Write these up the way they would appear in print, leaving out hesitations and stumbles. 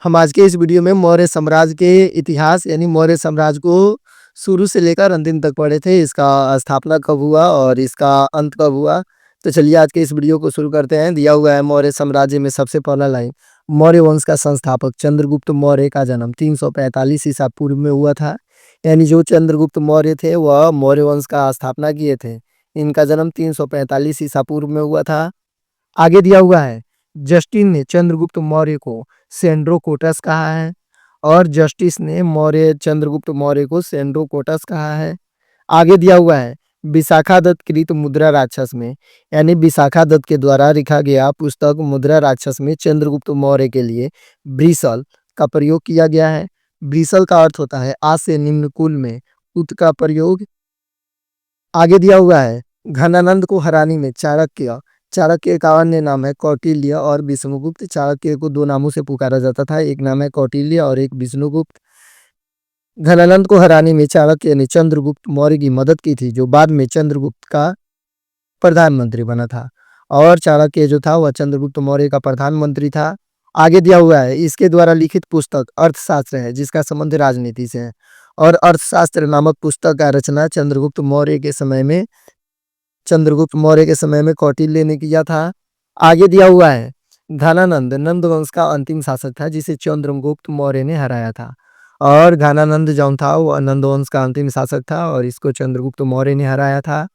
हम आज के इस वीडियो में मौर्य साम्राज्य के इतिहास यानी मौर्य साम्राज्य को शुरू से लेकर अंतिम तक पढ़े थे। इसका स्थापना कब हुआ और इसका अंत कब हुआ। तो चलिए आज के इस वीडियो को शुरू करते हैं। दिया हुआ है मौर्य साम्राज्य में सबसे पहला लाइन, मौर्य वंश का संस्थापक चंद्रगुप्त मौर्य का जन्म 345 ईसा पूर्व में हुआ था। यानी जो चंद्रगुप्त मौर्य थे वह मौर्य वंश का स्थापना किए थे। इनका जन्म 345 ईसा पूर्व में हुआ था। आगे दिया हुआ है, जस्टिन ने चंद्रगुप्त मौर्य को सेंड्रोकोटस कहा है और जस्टिस ने चंद्रगुप्त मौर्य को सेंड्रोकोटस कहा है। आगे दिया हुआ है, विशाखा दत्त कृत मुद्रा राक्षस में यानी विशाखा दत्त के द्वारा लिखा गया पुस्तक मुद्रा राक्षस में चंद्रगुप्त मौर्य के लिए ब्रिसल का प्रयोग किया गया है। ब्रिसल का अर्थ होता है आज से निम्न कुल में उत का प्रयोग। आगे दिया हुआ है, घनानंद को हराने में चाणक्य का अन्य नाम है कौटिल्य और विष्णुगुप्त। चाणक्य को दो नामों से पुकारा जाता था, एक नाम है कौटिल्य और एक विष्णुगुप्त। घनानंद को हराने में चाणक्य ने चंद्रगुप्त मौर्य की मदद की थी, जो बाद में चंद्रगुप्त का प्रधानमंत्री बना था। और चाणक्य जो था वह चंद्रगुप्त मौर्य का प्रधानमंत्री था। आगे दिया हुआ है, इसके द्वारा लिखित पुस्तक अर्थशास्त्र है जिसका संबंध राजनीति से है और अर्थशास्त्र नामक पुस्तक का रचना चंद्रगुप्त मौर्य के समय में कौटिल्य ने किया था। आगे दिया हुआ है, घनानंद नंद वंश का अंतिम शासक था जिसे चंद्रगुप्त मौर्य ने हराया था। और घनानंद जो था वो नंद वंश का अंतिम शासक था और इसको चंद्रगुप्त मौर्य ने हराया था।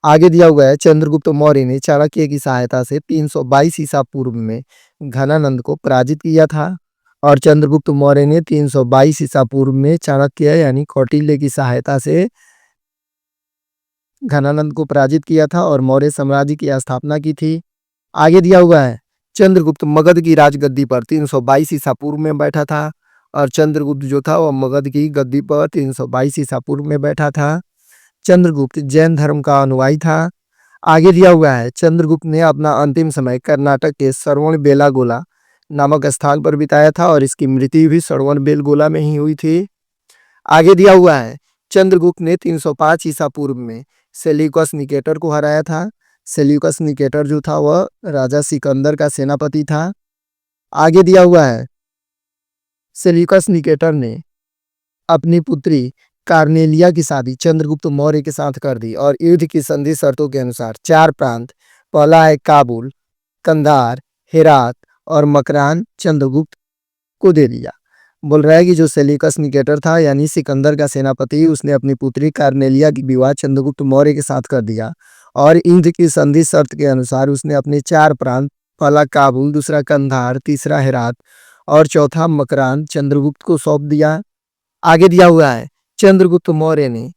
आगे दिया हुआ है, चंद्रगुप्त मौर्य ने चाणक्य की सहायता से 322 ईसा पूर्व में घनानंद को पराजित किया था और चंद्रगुप्त मौर्य ने 322 ईसा पूर्व में चाणक्य यानी कौटिल्य की सहायता से घनानंद को पराजित किया था और मौर्य साम्राज्य की स्थापना की थी। आगे दिया हुआ है, चंद्रगुप्त मगध की राजगद्दी पर 322 ईसा पूर्व में बैठा था और चंद्रगुप्त जो था वह मगध की गद्दी पर 322 ईसा पूर्व में बैठा था। चंद्रगुप्त जैन धर्म का अनुयायी था। आगे दिया हुआ है, चंद्रगुप्त ने अपना अंतिम समय कर्नाटक के श्रवणबेलागोला नामक स्थान पर बिताया था और इसकी मृत्यु भी श्रवणबेलगोला में ही हुई थी। आगे दिया हुआ है, चंद्रगुप्त ने 305 ईसा पूर्व में सेल्यूकस निकेटर को हराया था। सेल्यूकस निकेटर जो था वह राजा सिकंदर का सेनापति था। आगे दिया हुआ है, सेल्यूकस निकेटर ने अपनी पुत्री कार्नेलिया की शादी चंद्रगुप्त मौर्य के साथ कर दी और युद्ध की संधि शर्तों के अनुसार 4 प्रांत, पहला है काबुल, कंधार, हेरात और मकरान, चंद्रगुप्त को दे दिया। बोल रहा है कि जो सेल्यूकस निकेटर था यानी सिकंदर का सेनापति, उसने अपनी पुत्री कार्नेलिया की विवाह चंद्रगुप्त मौर्य के साथ कर दिया और युद्ध की संधि शर्त के अनुसार उसने अपने 4 प्रांत, पहला काबुल, दूसरा कंधार, तीसरा हेरात और चौथा मकरान चंद्रगुप्त को सौंप दिया। आगे दिया हुआ है, चंद्रगुप्त मौर्य ने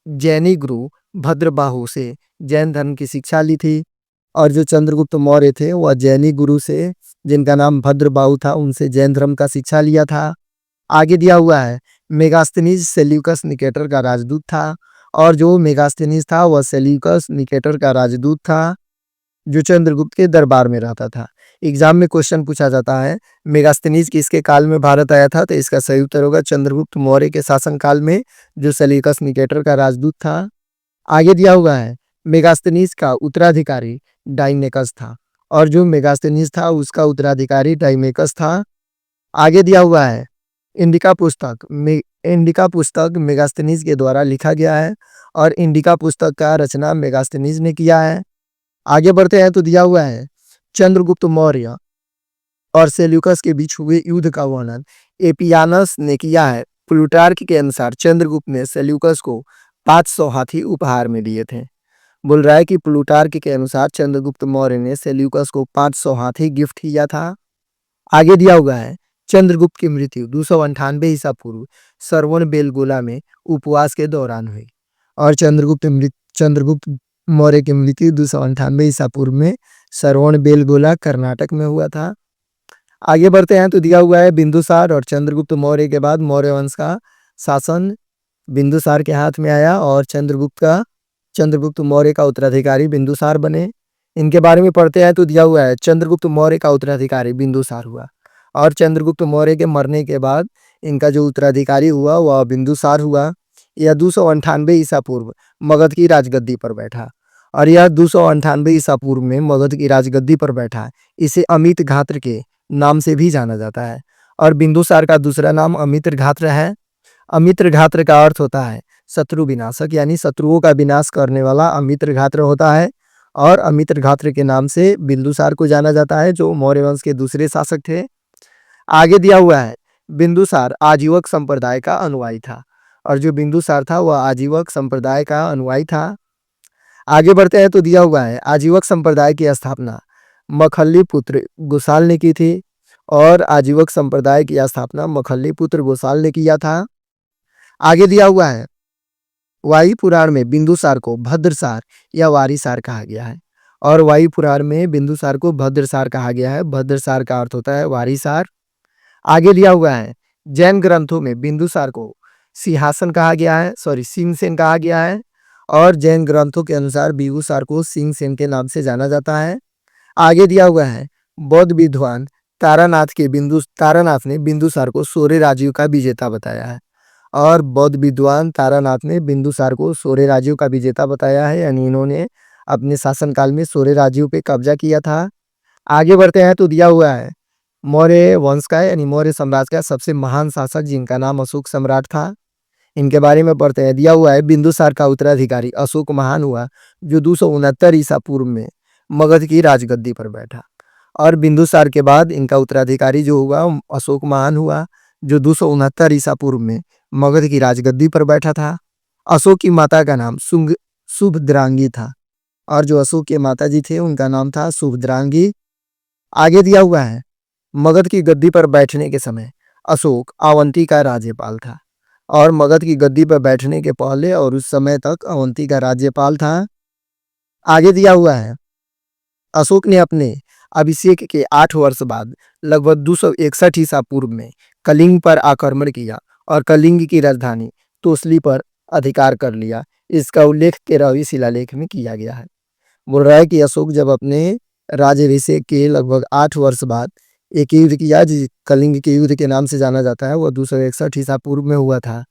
जैनी गुरु भद्रबाहु से जैन धर्म की शिक्षा ली थी और जो चंद्रगुप्त मौर्य थे वह जैनी गुरु से जिनका नाम भद्रबाहु था उनसे जैन धर्म का शिक्षा लिया था। आगे दिया हुआ है, मेगास्थनीज सेल्यूकस निकेटर का राजदूत था और जो मेगास्थनीज था वह सेल्यूकस निकेटर का राजदूत था जो चंद्रगुप्त के दरबार में रहता था। एग्जाम में क्वेश्चन पूछा जाता है मेगास्थनीज किसके काल में भारत आया था, तो इसका सही उत्तर होगा चंद्रगुप्त मौर्य के शासन काल में जो सेल्यूकस निकेटर का राजदूत था। आगे दिया हुआ है, मेगास्थनीज का उत्तराधिकारी डाइमेकस था और जो मेगास्थनीज था उसका उत्तराधिकारी डाइमेकस था। आगे दिया हुआ है, इंडिका पुस्तक मेगास्थनीज के द्वारा लिखा गया है और इंडिका पुस्तक का रचना मेगास्थनीज ने किया है। आगे बढ़ते हैं तो दिया हुआ है, चंद्रगुप्त मौर्य और सेल्यूकस के बीच हुए युद्ध का वर्णन एपियानस ने किया है। प्लूटार्क के अनुसार चंद्रगुप्त ने सेल्यूकस को 500 हाथी उपहार में दिए थे। बोल रहा है कि प्लूटार्क के अनुसार चंद्रगुप्त मौर्य ने सेल्यूकस को 500 हाथी गिफ्ट किया था। आगे दिया हुआ है, चंद्रगुप्त की मृत्यु 298 ईसा पूर्व श्रवणबेलगोला में उपवास के दौरान हुई और चंद्रगुप्त मौर्य की मृत्यु 298 ईसा पूर्व में श्रवणबेलगोला कर्नाटक में हुआ था। आगे बढ़ते हैं तो दिया हुआ है, बिंदुसार और चंद्रगुप्त मौर्य के बाद मौर्य वंश का शासन बिंदुसार के हाथ में आया और चंद्रगुप्त मौर्य का उत्तराधिकारी बिंदुसार बने। इनके बारे में पढ़ते हैं तो दिया हुआ है, चंद्रगुप्त मौर्य का उत्तराधिकारी बिंदुसार हुआ और चंद्रगुप्त मौर्य के मरने के बाद इनका जो उत्तराधिकारी हुआ वह बिंदुसार हुआ। यह 298 ईसा पूर्व मगध की राजगद्दी पर बैठा और यह 298 ईसा पूर्व में मगध की राजगद्दी पर बैठा। इसे अमित घात्र के नाम से भी जाना जाता है और बिंदुसार का दूसरा नाम अमित्रघात्र है। अमित्रघात्र का अर्थ होता है शत्रु विनाशक, यानी शत्रुओं का विनाश करने वाला अमित्रघात्र होता है। और अमित्रघात्र के नाम से बिंदुसार को जाना जाता है, जो मौर्य वंश के दूसरे शासक थे। आगे दिया हुआ है बिंदुसार आजीवक संप्रदाय का अनुयायी था। और जो बिंदुसार था वह आजीवक संप्रदाय का अनुयायी था। आगे बढ़ते हैं तो दिया हुआ है आजीवक संप्रदाय की स्थापना मखल्ली पुत्र गोसाल ने की थी। और आजीवक संप्रदाय की स्थापना मखल्ली पुत्र गोसाल ने किया था। आगे दिया हुआ है वायु पुराण में बिंदुसार को भद्रसार या वारीसार कहा गया है। और वायु पुराण में बिंदुसार को भद्रसार कहा गया है। भद्रसार का अर्थ होता है वारीसार। आगे दिया हुआ है जैन ग्रंथों में बिंदुसार को सिंहासन कहा गया है, सिंहसेन कहा गया है। और जैन ग्रंथों के अनुसार बिंदुसार को सिंहसेन के नाम से जाना जाता है। आगे दिया हुआ है बौद्ध विद्वान तारानाथ ने बिंदुसार को सोरे राज्यों का विजेता बताया है। और बौद्ध विद्वान तारानाथ ने बिंदुसार को सोरे राज्यों का विजेता बताया है, यानी इन्होंने अपने शासनकाल में सोरे राज्यों पे कब्जा किया था। आगे बढ़ते हैं तो दिया हुआ है मौर्य वंश का यानी मौर्य साम्राज्य का सबसे महान शासक जिनका नाम अशोक सम्राट था, इनके बारे में पढ़ते हैं। दिया हुआ है बिंदुसार का उत्तराधिकारी अशोक महान हुआ, जो 269 ईसा पूर्व में मगध की राजगद्दी पर बैठा। और बिंदुसार के बाद इनका उत्तराधिकारी जो हुआ अशोक महान हुआ, जो 269 ईसा पूर्व में मगध की राजगद्दी पर बैठा था। अशोक की माता का नाम शुभद्रांगी था। और जो अशोक के माता जी थे उनका नाम था शुभद्रांगी। आगे दिया हुआ है मगध की गद्दी पर बैठने के समय अशोक अवंती का राज्यपाल था। और मगध की गद्दी पर बैठने के पहले और उस समय तक अवंती का राज्यपाल था। आगे दिया हुआ है अशोक ने अपने अभिषेक के 8 वर्ष बाद लगभग 261 ईसा पूर्व में कलिंग पर आक्रमण किया और कलिंग की राजधानी तोसली पर अधिकार कर लिया। इसका उल्लेख 13वीं शिलालेख में किया गया है। बोल रहा है कि अशोक जब अपने राज्याभिषेक के लगभग 8 वर्ष बाद एक युद्ध किया, जिस कलिंग के युद्ध के नाम से जाना जाता है, वह 261 ईसा पूर्व में हुआ था।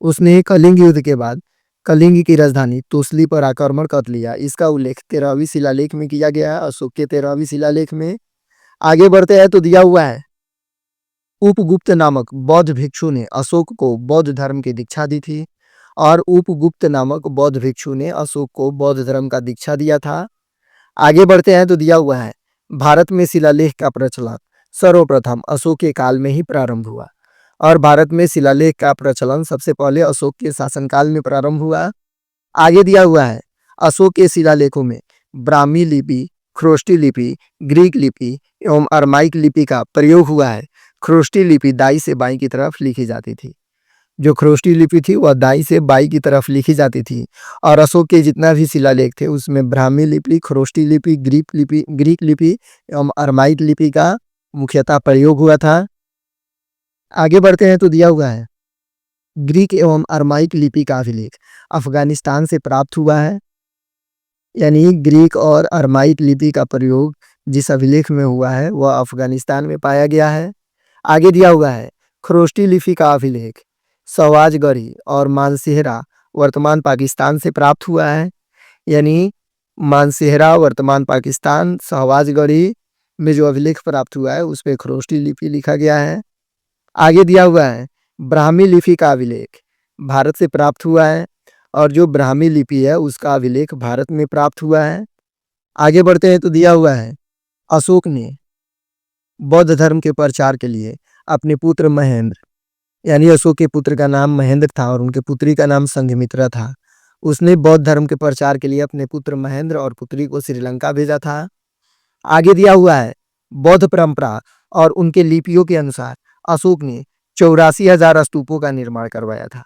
उसने कलिंग युद्ध के बाद कलिंग की राजधानी तोसली पर आक्रमण कर लिया। इसका उल्लेख 13वीं शिलालेख में किया गया है, अशोक के 13वीं शिलालेख में। आगे बढ़ते हैं तो दिया हुआ है उपगुप्त नामक बौद्ध भिक्षु ने अशोक को बौद्ध धर्म की दीक्षा दी थी। और उपगुप्त नामक बौद्ध भिक्षु ने अशोक को बौद्ध धर्म का दीक्षा दिया था। आगे बढ़ते हैं तो दिया हुआ है भारत में शिलालेख का प्रचलन सर्वप्रथम अशोक के काल में ही प्रारंभ हुआ। और भारत में शिलालेख का प्रचलन सबसे पहले अशोक के शासनकाल में प्रारंभ हुआ। आगे दिया हुआ है अशोक के शिलालेखों में ब्राह्मी लिपि, ख्रोष्टी लिपि, ग्रीक लिपि एवं अरमाइक लिपि का प्रयोग हुआ है। ख्रोष्टी लिपि दाई से बाई की तरफ लिखी जाती थी। जो ख्रोष्टी लिपि थी वह दाई से बाई की तरफ लिखी जाती थी। और अशोक के जितना भी शिलालेख थे उसमें ब्राह्मी लिपि, ख्रोष्टी लिपि, ग्रीक लिपि एवं अरमाइक लिपि का मुख्यतः प्रयोग हुआ था। आगे बढ़ते हैं तो दिया हुआ है ग्रीक एवं अरमाइक लिपि का अभिलेख अफगानिस्तान से प्राप्त हुआ है। यानी ग्रीक और अरमाइक लिपि का प्रयोग जिस अभिलेख में हुआ है वह अफगानिस्तान में पाया गया है। आगे दिया हुआ है ख्रोष्टी लिपि का अभिलेख सवाजगढ़ी और मानसेहरा वर्तमान पाकिस्तान से प्राप्त हुआ है। यानी मानसेहरा वर्तमान पाकिस्तान, सवाजगढ़ी में जो अभिलेख प्राप्त हुआ है उस पे ख्रोष्टी लिपि लिखा गया है। आगे दिया हुआ है ब्राह्मी लिपि का अभिलेख भारत से प्राप्त हुआ है। और जो ब्राह्मी लिपि है उसका अभिलेख भारत में प्राप्त हुआ है। आगे बढ़ते हैं तो दिया हुआ है अशोक ने बौद्ध धर्म के प्रचार के लिए अपने पुत्र महेंद्र, यानी अशोक के पुत्र का नाम महेंद्र था और उनके पुत्री का नाम संघमित्रा था, उसने बौद्ध धर्म के प्रचार के लिए अपने पुत्र महेंद्र और पुत्री को श्रीलंका भेजा था। आगे दिया हुआ है बौद्ध परंपरा और उनके लिपियों के अनुसार अशोक ने 84,000 स्तूपों का निर्माण करवाया था।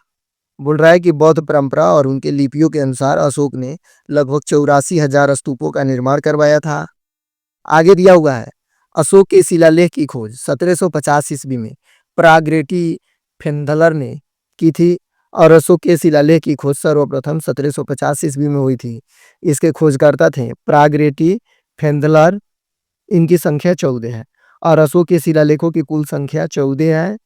बोल रहा है कि बौद्ध परंपरा और उनके लिपियों के अनुसार अशोक ने लगभग 84,000 स्तूपों का निर्माण करवाया था। आगे दिया हुआ है अशोक के शिलालेख की खोज 1750 ईस्वी में प्राग्रेटी फेंदलर ने की थी। और अशोक के शिलालेख की खोज सर्वप्रथम 1750 ईस्वी में हुई थी। इसके खोजकर्ता थे प्राग्रेटी फेंदलर। इनकी संख्या 14 है और अशोक के शिलालेखों की कुल संख्या 14 है।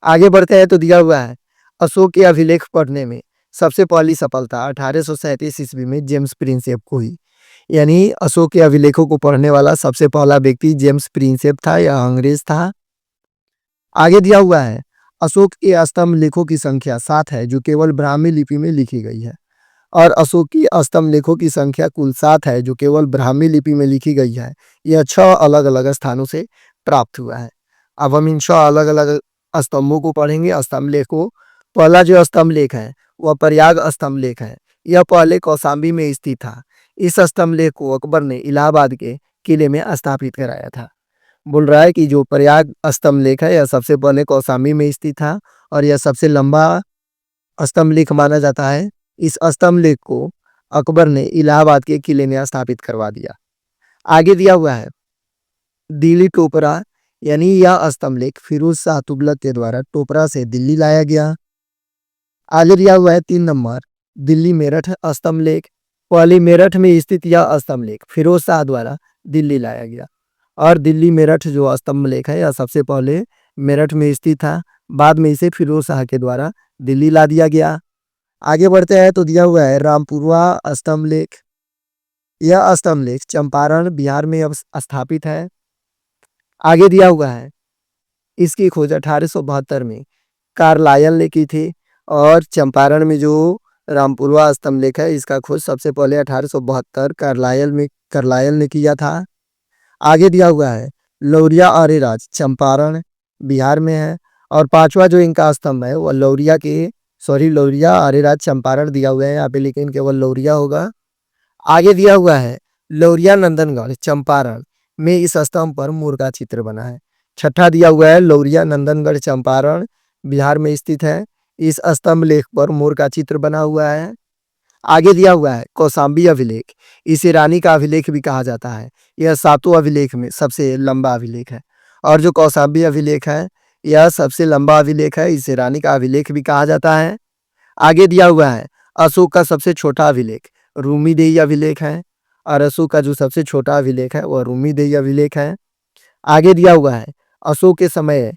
आगे बढ़ते हैं तो दिया हुआ है अशोक के अभिलेख पढ़ने में सबसे पहली सफलता 1837 ईस्वी में जेम्स प्रिंसेप को हुई। यानी अशोक के अभिलेखों को पढ़ने वाला सबसे पहला व्यक्ति जेम्स प्रिंसेप था, यह अंग्रेज था। आगे दिया हुआ है अशोक के स्तंभ लेखों की संख्या 7 है जो केवल ब्राह्मी लिपि में लिखी गई है। और अशोक की स्तंभ लेखों की संख्या कुल 7 है जो केवल ब्राह्मी लिपि में लिखी गई है। यह 6 अलग-अलग स्थानों से प्राप्त हुआ है। अब हम इन 6 अलग-अलग स्तंभों को पढ़ेंगे, स्तंभ लेख को। पहला जो स्तंभ लेख है वह प्रयाग स्तंभ लेख है। यह पहले कौशाम्बी में स्थित था। इस स्तंभ लेख को अकबर ने इलाहाबाद के किले में स्थापित कराया था। बोल रहा है कि जो प्रयाग स्तंभ लेख है यह सबसे पहले कौशाम्बी में स्थित था और यह सबसे लंबा स्तंभ लेख माना जाता है। इस स्तंभ लेख को अकबर ने इलाहाबाद के किले में स्थापित करवा दिया। आगे दिया हुआ है दिल्ली टोपरा, यानी यह स्तंभ लेख फिरोज शाह तुगलक के द्वारा टोपरा से दिल्ली लाया गया। आगे दिया हुआ है 3 नंबर दिल्ली मेरठ स्तंभ लेख। पहले मेरठ में स्थित यह स्तंभ लेख फिरोज शाह द्वारा दिल्ली लाया गया। और दिल्ली मेरठ जो स्तंभ लेख है यह सबसे पहले मेरठ में स्थित था, बाद में इसे फिरोज शाह के द्वारा दिल्ली ला दिया गया। आगे बढ़ते हैं तो दिया हुआ है रामपुरवा स्तंभ लेख। यह स्तंभ लेख चंपारण बिहार में अब स्थापित है। आगे दिया हुआ है इसकी खोज 1872 में कार्लायल ने की थी और चंपारण में जो रामपुरवा स्तंभ लेख है इसका खोज सबसे पहले 1872 कार्लायल ने किया था। आगे दिया हुआ है लौरिया आर्यराज चंपारण बिहार में है। और पांचवा जो इनका स्तंभ है वह लौरिया आर्यराज चंपारण दिया हुआ है यहाँ पे, लेकिन केवल लौरिया होगा। आगे दिया हुआ है लौरिया नंदनगढ़ चंपारण में इस स्तंभ पर मोर का चित्र बना है। छठा दिया हुआ है लौरिया नंदनगढ़ चंपारण बिहार में स्थित है। इस स्तंभ लेख पर मोर का चित्र बना हुआ है। आगे दिया हुआ है कौशाम्बी अभिलेख। इसे रानी का अभिलेख भी कहा जाता है। यह 7 अभिलेख में सबसे लंबा अभिलेख है। और जो कौशाम्बी अभिलेख है यह सबसे लंबा अभिलेख है, इसे रानी का अभिलेख भी कहा जाता है। आगे दिया हुआ है अशोक का सबसे छोटा अभिलेख रूमीदेई अभिलेख है। और अशोक का जो सबसे छोटा अभिलेख है वह रूमीदेई अभिलेख है। आगे दिया हुआ है अशोक के समय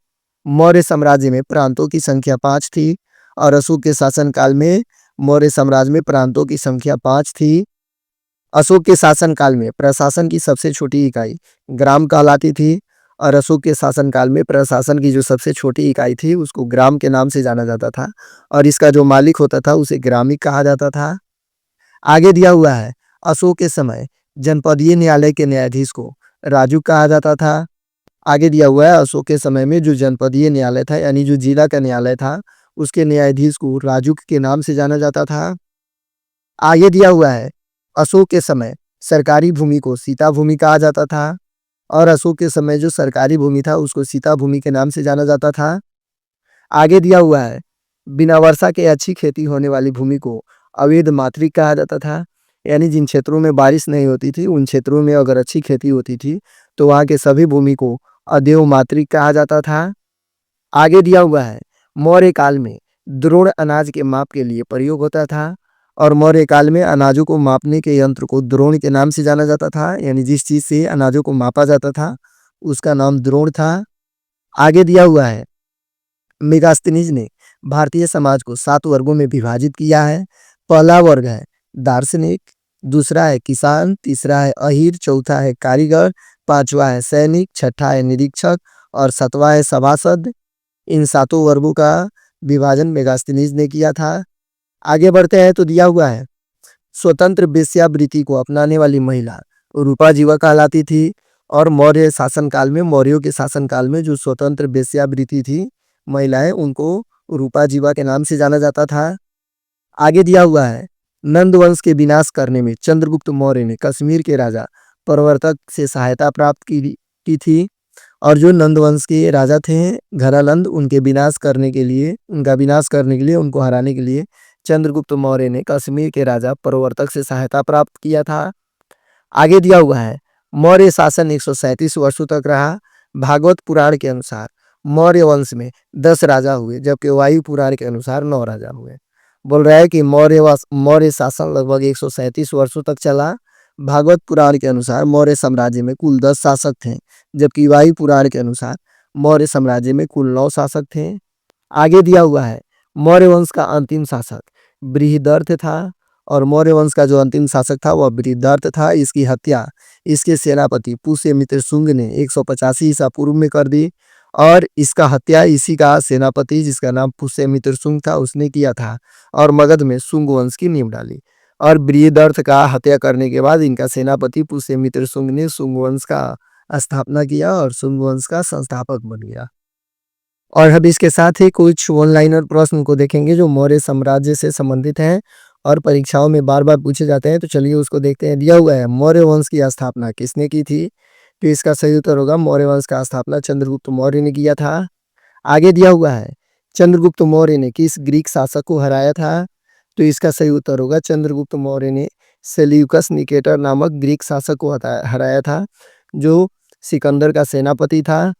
मौर्य साम्राज्य में प्रांतों की संख्या 5 थी। और अशोक के शासनकाल में मौर्य साम्राज्य में प्रांतों की संख्या 5 थी। अशोक के शासनकाल में प्रशासन की सबसे छोटी इकाई ग्राम कहलाती थी। और अशोक के शासनकाल में प्रशासन की जो सबसे छोटी इकाई थी उसको ग्राम के नाम से जाना जाता था। और इसका जो मालिक होता था उसे ग्रामिक कहा जाता था। आगे दिया हुआ है अशोक के समय जनपदीय न्यायालय के न्यायाधीश को राजू कहा जाता था। आगे दिया हुआ है अशोक के समय में जो जनपदीय न्यायालय था यानी जो जिला का न्यायालय था उसके न्यायाधीश को राजू के नाम से जाना जाता था। आगे दिया हुआ है अशोक के समय सरकारी भूमि को सीता भूमि कहा जाता था। और अशोक के समय जो सरकारी भूमि था उसको सीता भूमि के नाम से जाना जाता था। आगे दिया हुआ है बिना वर्षा के अच्छी खेती होने वाली भूमि को अवैध मातृक कहा जाता था, यानी जिन क्षेत्रों में बारिश नहीं होती थी उन क्षेत्रों में अगर अच्छी खेती होती थी तो वहाँ के सभी भूमि को अदेव मातृक कहा जाता था। आगे दिया हुआ है मौर्य काल में द्रोण अनाज के माप के लिए प्रयोग होता था। और मौर्य काल में अनाजों को मापने के यंत्र को द्रोण के नाम से जाना जाता था, यानी जिस चीज से अनाजों को मापा जाता था उसका नाम द्रोण था। आगे दिया हुआ है मेगास्थनीज ने भारतीय समाज को 7 वर्गों में विभाजित किया है। पहला वर्ग है दार्शनिक, दूसरा है किसान, तीसरा है अहीर, चौथा है कारीगर, पांचवा है सैनिक, छठा है निरीक्षक और 7वां है सभासद। इन 7 वर्गों का विभाजन मेगास्थनीज ने किया था। आगे बढ़ते हैं तो दिया हुआ है स्वतंत्र वेश्यावृत्ति को अपनाने वाली महिला रूपा जीवा कहलाती थी। और मौर्य शासनकाल में मौर्यों के शासनकाल में जो स्वतंत्र वेश्यावृत्ति थी महिलाएं उनको रूपा जीवा के नाम से जाना जाता था। आगे दिया हुआ है नंद वंश के विनाश करने में चंद्रगुप्त मौर्य ने कश्मीर के राजा प्रवर्तक से सहायता प्राप्त की थी। और जो नंद वंश के राजा थे घरानंद उनका विनाश करने के लिए उनको हराने के लिए चंद्रगुप्त मौर्य ने कश्मीर के राजा प्रवर्तक से सहायता प्राप्त किया था। आगे दिया हुआ है मौर्य शासन 137 वर्षों तक रहा। भागवत पुराण के अनुसार मौर्य वंश में 10 राजा हुए जबकि वायु पुराण के अनुसार 9 राजा हुए। बोल रहा है कि मौर्य शासन लगभग 137 वर्षों तक चला। भागवत पुराण के अनुसार मौर्य साम्राज्य में कुल 10 शासक थे जबकि वायु पुराण के अनुसार मौर्य साम्राज्य में कुल 9 शासक थे। आगे दिया हुआ है मौर्य वंश का अंतिम शासक बृहदर्थ था। और मौर्य वंश का जो अंतिम शासक था वह बृहदर्थ था। इसकी हत्या इसके सेनापति पुष्यमित्र शुंग ने 185 ईसा पूर्व में कर दी। और इसका हत्या इसी का सेनापति जिसका नाम पुष्यमित्र शुंग था उसने किया था और मगध में शुंग वंश की नींव डाली। और बृहदर्थ का हत्या करने के बाद इनका सेनापति पुष्यमित्र शुंग ने शुंग वंश का स्थापना किया और शुंग वंश का संस्थापक बन गया। और अब इसके साथ ही कुछ वन लाइनर प्रश्न को देखेंगे जो मौर्य साम्राज्य से संबंधित हैं और परीक्षाओं में बार बार पूछे जाते हैं। तो चलिए उसको देखते हैं। दिया हुआ है मौर्य वंश की स्थापना किसने की थी? तो इसका सही उत्तर होगा मौर्य वंश का स्थापना चंद्रगुप्त मौर्य ने किया था। आगे दिया हुआ है चंद्रगुप्त मौर्य ने किस ग्रीक शासक को हराया था? तो इसका सही उत्तर होगा चंद्रगुप्त मौर्य ने सेल्यूकस निकेटर नामक ग्रीक शासक को हराया था जो सिकंदर का सेनापति था।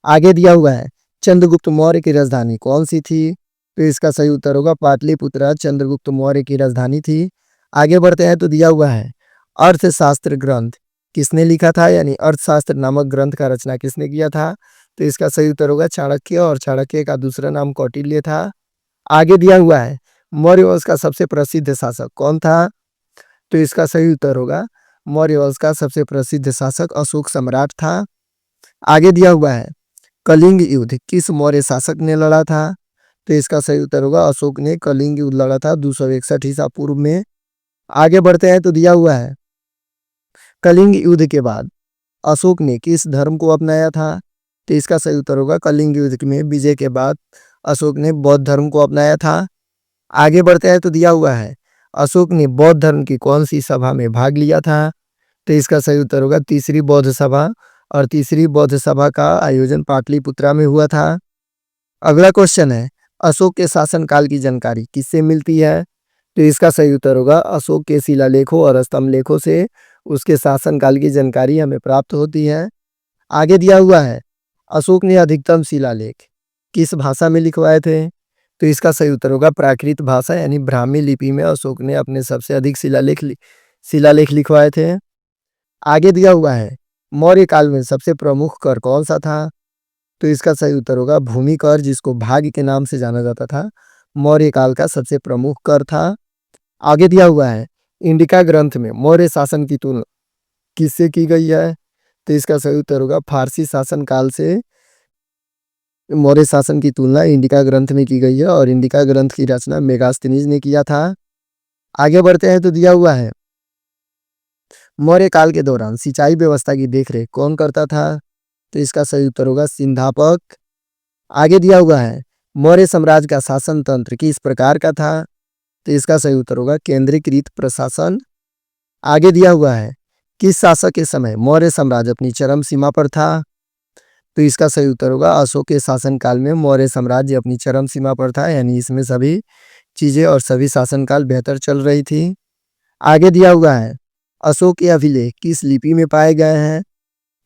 आगे दिया हुआ है चंद्रगुप्त मौर्य की राजधानी कौन सी थी? तो इसका सही उत्तर होगा पाटलिपुत्र चंद्रगुप्त मौर्य की राजधानी थी। आगे बढ़ते हैं तो दिया हुआ है अर्थशास्त्र ग्रंथ किसने लिखा था, यानी अर्थशास्त्र नामक ग्रंथ का रचना किसने किया था? तो इसका सही उत्तर होगा चाणक्य और चाणक्य का दूसरा नाम कौटिल्य था। आगे दिया हुआ है मौर्य वंश का सबसे प्रसिद्ध शासक कौन था? तो इसका सही उत्तर होगा मौर्य वंश का सबसे प्रसिद्ध शासक अशोक सम्राट था। आगे दिया हुआ है कलिंग युद्ध किस मौर्य शासक ने लड़ा था? तो इसका सही उत्तर होगा अशोक ने कलिंग युद्ध लड़ा था 261 ईसा पूर्व में। आगे बढ़ते हैं तो दिया हुआ है कलिंग युद्ध के बाद अशोक ने किस धर्म को अपनाया था? तो इसका सही उत्तर होगा कलिंग युद्ध में विजय के बाद अशोक ने बौद्ध धर्म को अपनाया था। आगे बढ़ते हैं तो दिया हुआ है अशोक ने बौद्ध धर्म की कौन सी सभा में भाग लिया था? तो इसका सही उत्तर होगा तीसरी बौद्ध सभा और तीसरी बौद्ध सभा का आयोजन पाटलिपुत्रा में हुआ था। अगला क्वेश्चन है अशोक के शासनकाल की जानकारी किससे मिलती है? तो इसका सही उत्तर होगा अशोक के शिलालेखों और स्तंभ लेखों से उसके शासनकाल की जानकारी हमें प्राप्त होती है। आगे दिया हुआ है अशोक ने अधिकतम शिलालेख किस भाषा में लिखवाए थे? तो इसका सही उत्तर होगा प्राकृत भाषा यानी ब्राह्मी लिपि में अशोक ने अपने सबसे अधिक शिलालेख लिखवाए थे। आगे दिया हुआ है मौर्य काल में सबसे प्रमुख कर कौन सा था? तो इसका सही उत्तर होगा भूमि कर जिसको भाग्य के नाम से जाना जाता था मौर्य काल का सबसे प्रमुख कर था। आगे दिया हुआ है इंडिका ग्रंथ में मौर्य शासन की तुलना किससे की गई है? तो इसका सही उत्तर होगा फारसी शासन काल से मौर्य शासन की तुलना इंडिका ग्रंथ में की गई है और इंडिका ग्रंथ की रचना मेगास्थनीज ने किया था। आगे बढ़ते हैं तो दिया हुआ है मौर्य काल के दौरान सिंचाई व्यवस्था की देखरेख कौन करता था? तो इसका सही उत्तर होगा सिंधापक। आगे दिया हुआ है मौर्य साम्राज्य का शासन तंत्र किस प्रकार का था? तो इसका सही उत्तर होगा केंद्रीकृत प्रशासन। आगे दिया हुआ है किस शासक के समय मौर्य साम्राज्य अपनी चरम सीमा पर था? तो इसका सही उत्तर होगा अशोक के शासनकाल में मौर्य साम्राज्य अपनी चरम सीमा पर था, यानी इसमें सभी चीजें और सभी शासनकाल बेहतर चल रही थी। आगे दिया हुआ है अशोक के अभिलेख किस लिपि में पाए गए हैं?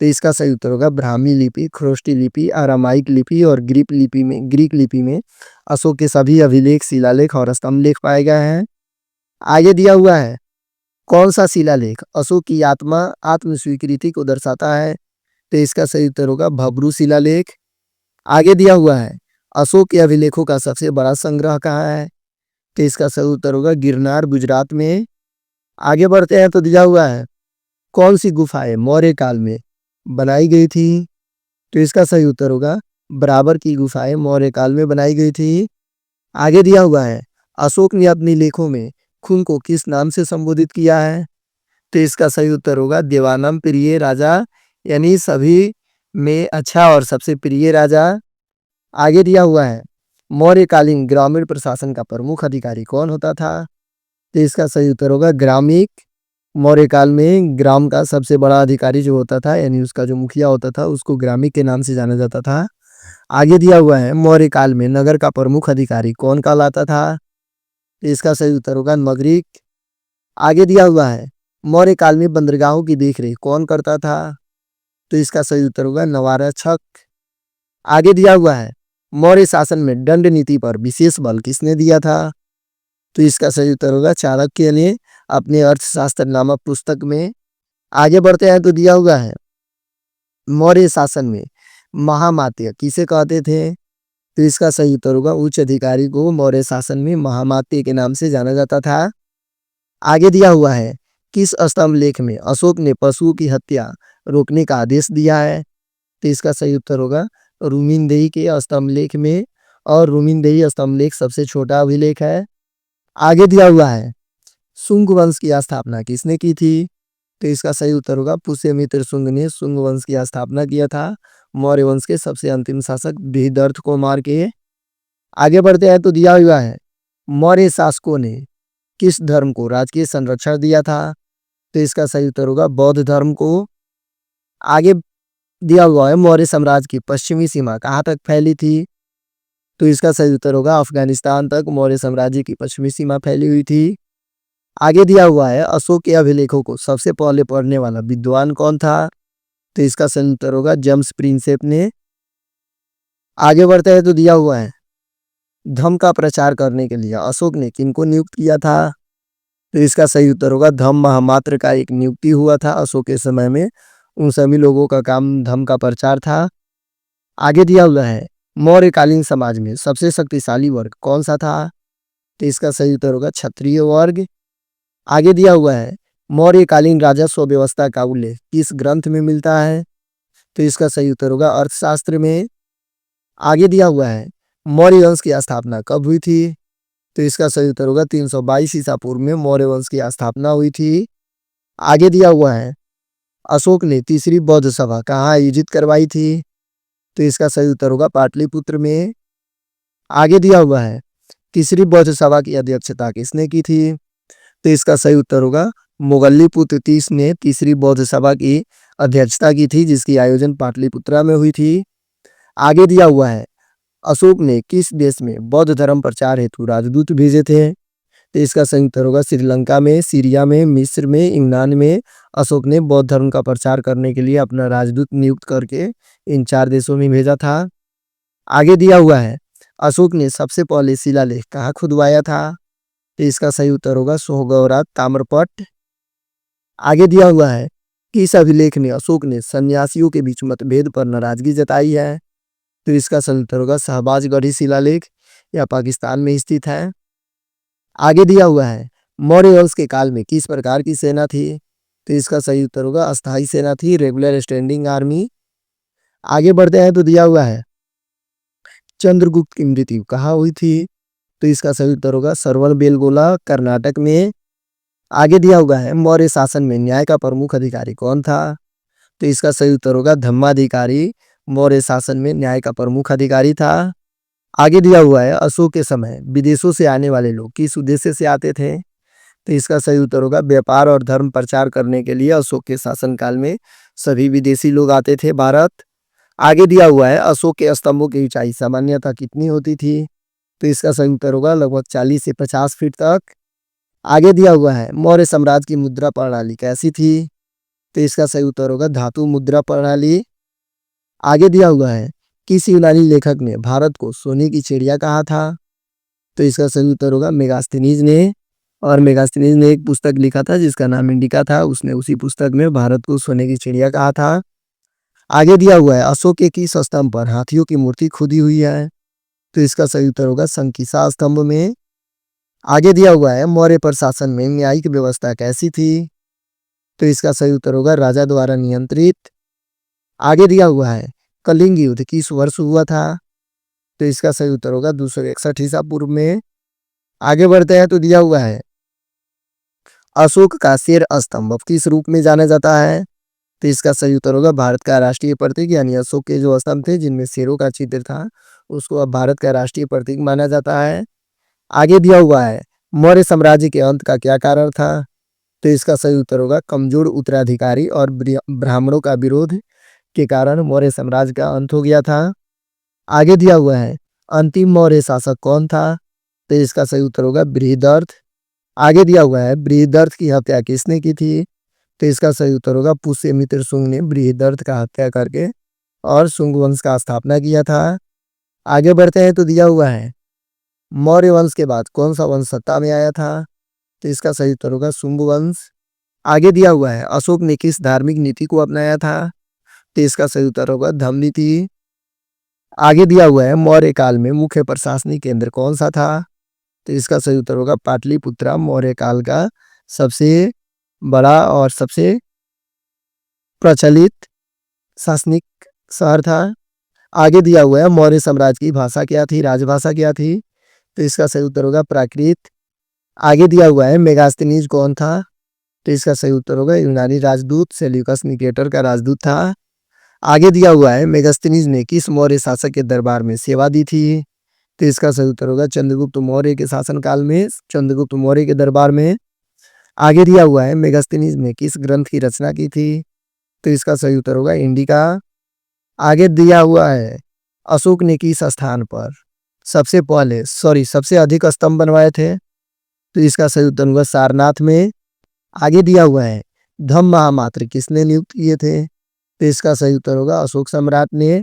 तो इसका सही उत्तर होगा ब्राह्मी लिपि, ख्रोष्टी लिपि, अरामाइक लिपि और ग्रीक लिपि में अशोक के सभी अभिलेख, शिलालेख और स्तंभ लेख पाए गए हैं। आगे दिया हुआ है कौन सा शिलालेख अशोक की आत्म स्वीकृति को दर्शाता है? तो इसका सही उत्तर होगा भब्रू शिलालेख। आगे दिया हुआ है अशोक के अभिलेखों का सबसे बड़ा संग्रह कहाँ है? तो इसका सही उत्तर होगा गिरनार गुजरात में। आगे बढ़ते हैं तो दिया हुआ है कौन सी गुफाएं मौर्य काल में बनाई गई थी? तो इसका सही उत्तर होगा बराबर की गुफाएं मौर्य काल में बनाई गई थी। आगे दिया हुआ है अशोक ने अपने लेखों में खून को किस नाम से संबोधित किया है? तो इसका सही उत्तर होगा देवानम प्रिय राजा, यानी सभी में अच्छा और सबसे प्रिय राजा। आगे दिया हुआ है मौर्यकालीन ग्रामीण प्रशासन का प्रमुख अधिकारी कौन होता था? तो इसका सही उत्तर होगा ग्रामिक। मौर्य काल में ग्राम का सबसे बड़ा अधिकारी जो होता था, यानी उसका जो मुखिया होता था, उसको ग्रामिक के नाम से जाना जाता था। आगे दिया हुआ है मौर्य काल में नगर का प्रमुख अधिकारी कौन कहलाता था? तो इसका सही उत्तर होगा नगरिक। आगे दिया हुआ है मौर्य काल में बंदरगाहों की देखरेख कौन करता था? तो इसका सही उत्तर होगा नवारक्षक। आगे दिया हुआ है मौर्य शासन में दंड नीति पर विशेष बल किसने दिया था? तो इसका सही उत्तर होगा चाणक्य ने अपने अर्थशास्त्र नामक पुस्तक में। आगे बढ़ते हैं तो दिया हुआ है मौर्य शासन में महामात्य किसे कहते थे? तो इसका सही उत्तर होगा उच्च अधिकारी को मौर्य शासन में महामात्य के नाम से जाना जाता था। आगे दिया हुआ है किस स्तंभ लेख में अशोक ने पशुओं की हत्या रोकने का आदेश दिया है? तो इसका सही उत्तर होगा रूमिनदेही के स्तंभलेख में, और रूमिनदेही स्तंभलेख सबसे छोटा अभिलेख है। आगे दिया हुआ है शुंग वंश की स्थापना किसने की थी? तो इसका सही उत्तर होगा पुष्यमित्र शुंग ने शुंग वंश की स्थापना किया था, मौर्य वंश के सबसे अंतिम शासक बृहदर्थ को मार के। आगे बढ़ते हैं तो दिया हुआ है मौर्य शासकों ने किस धर्म को राजकीय संरक्षण दिया था? तो इसका सही उत्तर होगा बौद्ध धर्म को। आगे दिया हुआ है मौर्य साम्राज्य की पश्चिमी सीमा कहाँ तक फैली थी? तो इसका सही उत्तर होगा अफगानिस्तान तक मौर्य साम्राज्य की पश्चिमी सीमा फैली हुई थी। आगे दिया हुआ है अशोक के अभिलेखों को सबसे पहले पढ़ने वाला विद्वान कौन था? तो इसका सही उत्तर होगा जेम्स प्रिंसेप ने। आगे बढ़ते हैं तो दिया हुआ है धम्म का प्रचार करने के लिए अशोक ने किनको नियुक्त किया था? तो इसका सही उत्तर होगा धम्म महामात्र का एक नियुक्ति हुआ था अशोक के समय में। उन सभी लोगों का काम धम्म का प्रचार था। आगे दिया हुआ है मौर्यकालीन समाज में सबसे शक्तिशाली वर्ग कौन सा था? तो इसका सही उत्तर होगा क्षत्रिय वर्ग। आगे दिया हुआ है मौर्यकालीन राजस्व व्यवस्था का उल्लेख किस ग्रंथ में मिलता है? तो इसका सही उत्तर होगा अर्थशास्त्र में। आगे दिया हुआ है मौर्य वंश की स्थापना कब हुई थी? तो इसका सही उत्तर होगा 322 ईसा पूर्व में मौर्य वंश की स्थापना हुई थी। आगे दिया हुआ है अशोक ने तीसरी बौद्ध सभा कहाँ आयोजित करवाई थी? तो इसका सही उत्तर होगा पाटलिपुत्र में। आगे दिया हुआ है तीसरी बौद्ध सभा की अध्यक्षता किसने की थी? तो इसका सही उत्तर होगा मोगल्लीपुत्र तीस ने तीसरी बौद्ध सभा की अध्यक्षता की थी, जिसकी आयोजन पाटलिपुत्रा में हुई थी। आगे दिया हुआ है अशोक ने किस देश में बौद्ध धर्म प्रचार हेतु राजदूत भेजे थे? तो इसका सही उत्तर होगा श्रीलंका में, सीरिया में, मिस्र में, यूनान में अशोक ने बौद्ध धर्म का प्रचार करने के लिए अपना राजदूत नियुक्त करके इन 4 देशों में भेजा था। आगे दिया हुआ है अशोक ने सबसे पहले शिलालेख कहाँ खुदवाया था? तो इसका सही उत्तर होगा सोहगौरा ताम्रपट। आगे दिया हुआ है किस अभिलेख में अशोक ने सन्यासियों के बीच मतभेद पर नाराजगी जताई है? तो इसका सही उत्तर होगा शहबाजगढ़ी शिलालेख, यह पाकिस्तान में स्थित है। आगे दिया हुआ है मौर्य वंश के काल में किस प्रकार की सेना थी? तो इसका सही उत्तर होगा अस्थाई सेना थी, रेगुलर स्टैंडिंग आर्मी। आगे बढ़ते हैं तो दिया हुआ है चंद्रगुप्त की मृत्यु कहाँ हुई थी? तो इसका सही उत्तर होगा सरवनबेलगोला, कर्नाटक में। आगे दिया हुआ है मौर्य शासन में न्याय का प्रमुख अधिकारी कौन था? तो इसका सही उत्तर होगा धम्माधिकारी मौर्य शासन में न्याय का प्रमुख अधिकारी था। आगे दिया हुआ है अशोक के समय विदेशों से आने वाले लोग किस उद्देश्य से आते थे? तो इसका सही उत्तर होगा व्यापार और धर्म प्रचार करने के लिए अशोक के शासनकाल में सभी विदेशी लोग आते थे भारत। आगे दिया हुआ है अशोक के स्तंभों की ऊंचाई सामान्यतः कितनी होती थी? तो इसका सही उत्तर होगा लगभग 40 से 50 फीट तक। आगे दिया हुआ है मौर्य साम्राज्य की मुद्रा प्रणाली कैसी थी? तो इसका सही उत्तर होगा धातु मुद्रा प्रणाली। आगे दिया हुआ है किस यूनानी लेखक ने भारत को सोने की चिड़िया कहा था? तो इसका सही उत्तर होगा मेगास्थनीज ने। और मेगास्थनीज ने एक पुस्तक लिखा था जिसका नाम इंडिका था, उसने उसी पुस्तक में भारत को सोने की चिड़िया कहा था। आगे दिया हुआ है अशोक के किस स्तंभ पर हाथियों की मूर्ति खुदी हुई है? तो इसका सही उत्तर होगा संकिसा स्तंभ में। आगे दिया हुआ है मौर्य प्रशासन में न्यायिक व्यवस्था कैसी थी? तो इसका सही उत्तर होगा राजा द्वारा नियंत्रित। आगे दिया हुआ है कलिंग युद्ध किस वर्ष हुआ था? तो इसका सही उत्तर होगा 261 ईसा पूर्व में। आगे बढ़ते हैं तो दिया हुआ है अशोक का शेर स्तंभ अब किस रूप में जाना जाता है? तो इसका सही उत्तर होगा भारत का राष्ट्रीय प्रतीक, यानी अशोक के जो स्तंभ थे जिनमें शेरों का चित्र था उसको अब भारत का राष्ट्रीय प्रतीक माना जाता है। आगे दिया हुआ है मौर्य साम्राज्य के अंत का क्या कारण था? तो इसका सही उत्तर होगा कमजोर उत्तराधिकारी और ब्राह्मणों का विरोध के कारण मौर्य साम्राज्य का अंत हो गया था। आगे दिया हुआ है अंतिम मौर्य शासक कौन था? तो इसका सही उत्तर होगा बृहदर्थ। आगे दिया हुआ है बृहदर्थ की हत्या किसने की थी? तो इसका सही उत्तर होगा पुष्यमित्र शुंग ने बृहदर्थ का हत्या करके और शुंग वंश का स्थापना किया था। आगे बढ़ते हैं तो दिया हुआ है मौर्य वंश के बाद कौन सा वंश सत्ता में आया था? तो इसका सही उत्तर होगा शुंग वंश। आगे दिया हुआ है अशोक ने किस धार्मिक नीति को अपनाया था? तो इसका सही उत्तर होगा धम्म नीति। आगे दिया हुआ है मौर्य काल में मुख्य प्रशासनिक केंद्र कौन सा था? तो इसका सही उत्तर होगा पाटलिपुत्रा मौर्य काल का सबसे बड़ा और सबसे प्रचलित शासनिक शहर था। आगे दिया हुआ है मौर्य साम्राज्य की भाषा क्या थी, राजभाषा क्या थी? तो इसका सही उत्तर होगा प्राकृत। आगे दिया हुआ है मेगास्थनीज कौन था? तो इसका सही उत्तर होगा यूनानी राजदूत सेल्यूकस निकेटर का राजदूत था। आगे दिया हुआ है मेगास्थनीज ने किस मौर्य शासक के दरबार में सेवा दी थी? तो इसका सही उत्तर होगा चंद्रगुप्त मौर्य के शासनकाल में, चंद्रगुप्त मौर्य के दरबार में। आगे दिया हुआ है मेगास्थनीज ने किस ग्रंथ की रचना की थी? तो इसका सही उत्तर होगा इंडिका। आगे दिया हुआ है अशोक ने किस स्थान पर सबसे अधिक स्तंभ बनवाए थे? तो इसका सही उत्तर होगा सारनाथ में। आगे दिया हुआ है धम्म महामात्र किसने नियुक्त किए थे? तो इसका सही उत्तर होगा अशोक सम्राट ने।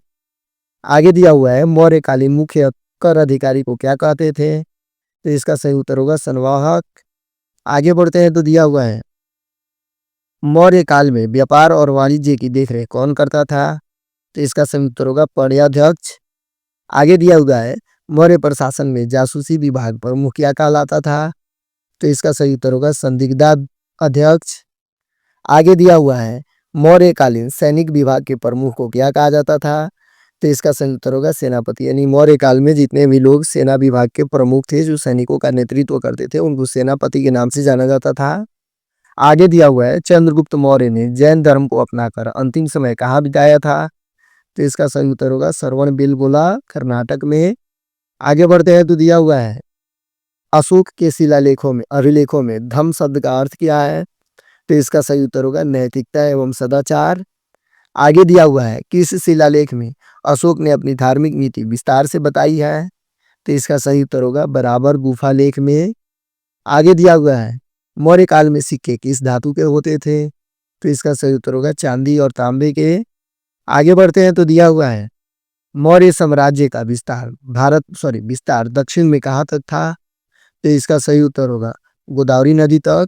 आगे दिया हुआ है मौर्यकालीन मुख्य कर अधिकारी को क्या कहते थे? तो इसका सही उत्तर होगा संवाहक। आगे बढ़ते हैं तो दिया हुआ है मौर्य काल में व्यापार और वाणिज्य की देखरेख कौन करता था? तो इसका सही उत्तर होगा पर्याध्यक्ष। आगे दिया हुआ है मौर्य प्रशासन में जासूसी विभाग प्रमुख क्या कहलाता था? तो इसका सही उत्तर होगा संदिग्धा अध्यक्ष। आगे दिया हुआ है मौर्यकालीन सैनिक विभाग के प्रमुख को क्या कहा जाता था? तो इसका सही उत्तर होगा सेनापति। यानी मौर्य काल में जितने भी लोग सेना विभाग के प्रमुख थे, जो सैनिकों का नेतृत्व करते थे, उनको सेनापति के नाम से जाना जाता था। आगे दिया हुआ है चंद्रगुप्त मौर्य ने जैन धर्म को अपनाकर अंतिम समय कहाँ बिताया था? तो इसका सही उत्तर होगा श्रवणबेलगोला कर्नाटक में। आगे बढ़ते हैं तो दिया हुआ है अशोक के शिलालेखों में अभिलेखों में धम्म शब्द का अर्थ क्या है? तो इसका सही उत्तर होगा नैतिकता एवं सदाचार। आगे दिया हुआ है किस शिलालेख में अशोक ने अपनी धार्मिक नीति विस्तार से बताई है? तो इसका सही उत्तर होगा बराबर गुफा लेख में। आगे दिया हुआ है मौर्य काल में सिक्के किस धातु के होते थे? तो इसका सही उत्तर होगा चांदी और तांबे के। आगे बढ़ते हैं तो दिया हुआ है मौर्य साम्राज्य का विस्तार दक्षिण में कहाँ तक था? तो इसका सही उत्तर होगा गोदावरी नदी तक।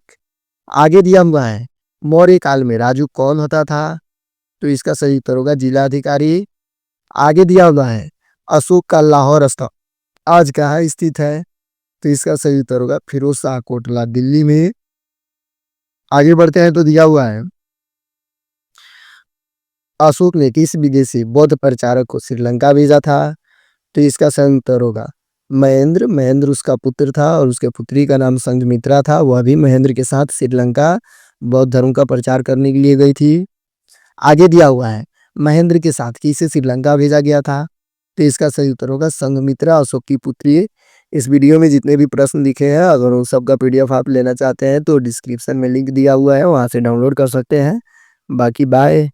आगे दिया हुआ है मौर्य काल में राजू कौन होता था? तो इसका सही उत्तर होगा जिलाधिकारी। आगे दिया हुआ है अशोक का लाहौर स्तंभ आज कहाँ स्थित है? तो इसका सही उत्तर होगा फिरोज शाह कोटला दिल्ली में। आगे बढ़ते हैं तो दिया हुआ है अशोक ने किस विदेशी बौद्ध प्रचारक को श्रीलंका भेजा था? तो इसका सही उत्तर होगा महेंद्र। महेंद्र उसका पुत्र था और उसके पुत्री का नाम संघमित्रा था। वह भी महेंद्र के साथ श्रीलंका बौद्ध धर्म का प्रचार करने के लिए गई थी। आगे दिया हुआ है महेंद्र के साथ किसे श्रीलंका भेजा गया था? तो इसका सही उत्तर होगा संघमित्रा अशोक की पुत्री। इस वीडियो में जितने भी प्रश्न लिखे हैं, अगर उन सब का पीडीएफ आप लेना चाहते हैं तो डिस्क्रिप्शन में लिंक दिया हुआ है, वहां से डाउनलोड कर सकते हैं। बाकी बाय।